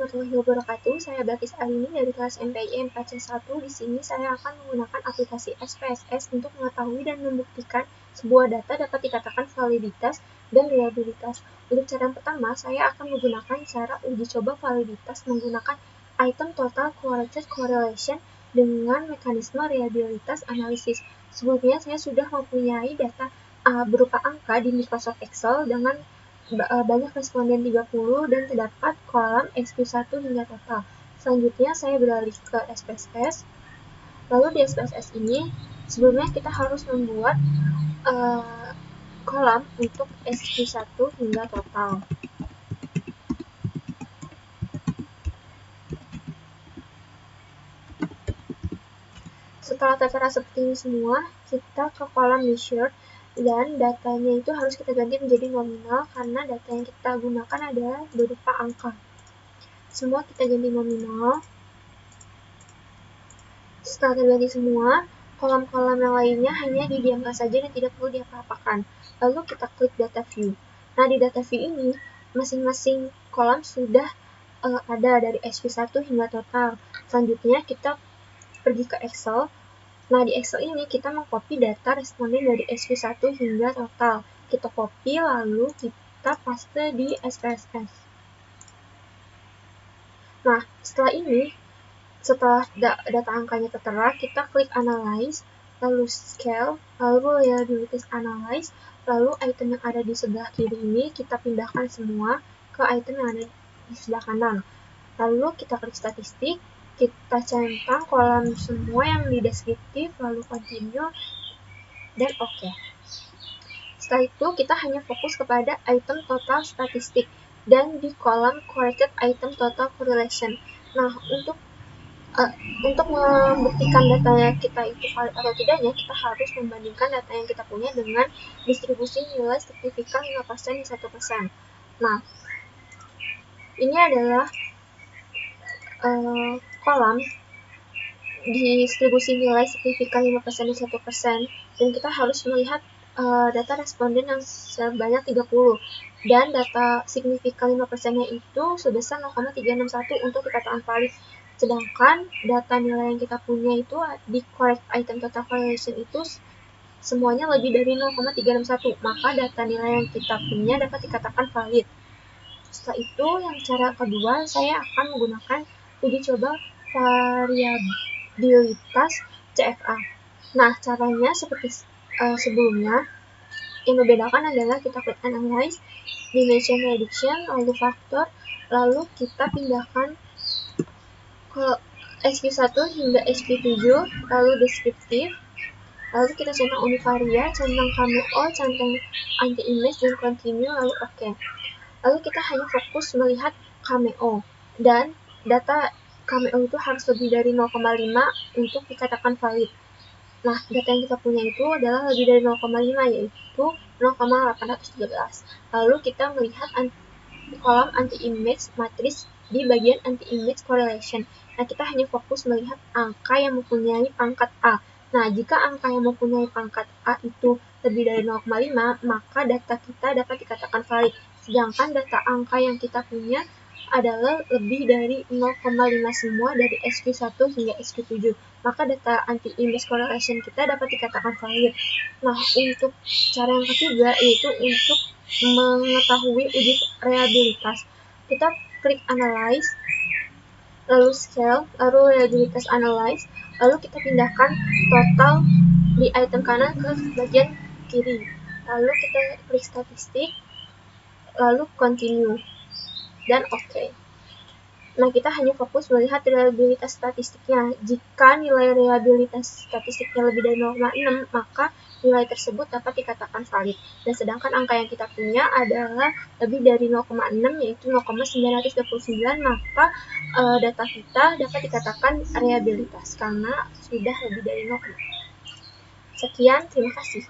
warahmatullahi wabarakatuh. Saya Balkis Alini dari kelas MPI 4C1. Di sini saya akan menggunakan aplikasi SPSS untuk mengetahui dan membuktikan sebuah data dapat dikatakan validitas dan reliabilitas. Untuk cara yang pertama, saya akan menggunakan cara uji coba validitas menggunakan item total correlated correlation dengan mekanisme reliabilitas analisis. Sebelumnya saya sudah mempunyai data berupa angka di Microsoft Excel dengan banyak responden 30 dan terdapat kolam SQ1 hingga total. Selanjutnya saya beralih ke SPSS. Lalu di SPSS ini sebelumnya kita harus membuat kolam untuk SQ1 hingga total. Setelah tertera seperti ini semua, kita ke kolam measure dan datanya itu harus kita ganti menjadi nominal karena data yang kita gunakan adalah berupa angka. Semua kita ganti nominal. Setelah terganti semua, kolam-kolam yang lainnya hanya didiamkan saja dan tidak perlu diapa-apakan. Lalu kita klik data view. Nah, di data view ini, masing-masing kolam sudah ada dari SQ1 hingga total. Selanjutnya, kita pergi ke Excel. Nah, di Excel ini kita mengcopy data responden dari SQ1 hingga total. Kita copy, lalu kita paste di SPSS. Nah, setelah data angkanya tertera, kita klik Analyze, lalu Scale, lalu Reliability Analyze, lalu item yang ada di sebelah kiri ini kita pindahkan semua ke item yang ada di sebelah kanan. Lalu kita klik Statistik, kita centang kolam semua yang di deskriptif, lalu Continue, dan OK. Setelah itu, kita hanya fokus kepada item total statistik dan di kolam Correlated Item Total Correlation. Nah, untuk membuktikan data kita itu valid atau tidaknya, kita harus membandingkan data yang kita punya dengan distribusi nilai signifikan 5% dan 1%. Nah, ini adalah kolam distribusi nilai signifikan 5% dan 1%, dan kita harus melihat data responden yang sebanyak 30, dan data signifikan 5%-nya itu sebesar 0,361 untuk dikatakan valid. Sedangkan data nilai yang kita punya itu di correct item total correlation itu semuanya lebih dari 0,361, maka data nilai yang kita punya dapat dikatakan valid. Setelah itu, yang cara kedua, saya akan menggunakan uji coba variabilitas CFA. Nah, caranya seperti sebelumnya. Yang membedakan adalah kita klik Analyze, Dimension Prediction, lalu Faktor, lalu kita pindahkan ke SQ1 hingga SQ7, lalu Deskriptif, lalu kita centang Univaria, centang Cameo, centang Anti-Image, dan Continue, lalu OK. Lalu kita hanya fokus melihat Cameo, dan data Cameo itu harus lebih dari 0,5 untuk dikatakan valid. Nah, data yang kita punya itu adalah lebih dari 0,5, yaitu 0,813. Lalu kita melihat kolam anti-image matriz di bagian anti-image correlation. Nah, kita hanya fokus melihat angka yang mempunyai pangkat A. Nah, jika angka yang mempunyai pangkat A itu lebih dari 0,5, maka data kita dapat dikatakan valid. Sedangkan data angka yang kita punya adalah lebih dari 0,5 semua dari SQ1 hingga SQ7. Maka data anti-image correlation kita dapat dikatakan valid. Nah, untuk cara yang ketiga yaitu untuk mengetahui uji reliabilitas. Kita klik Analyze, lalu Scale, lalu Reliabilitas Analyze, lalu kita pindahkan total di item kanan ke bagian kiri. Lalu kita klik Statistik, lalu Continue, dan OK. Nah, kita hanya fokus melihat reliabilitas statistiknya. Jika nilai reliabilitas statistiknya lebih dari 0,6, maka nilai tersebut dapat dikatakan valid. Dan sedangkan angka yang kita punya adalah lebih dari 0,6, yaitu 0,929, maka data kita dapat dikatakan reliabilitas karena sudah lebih dari 0,6. Sekian, terima kasih.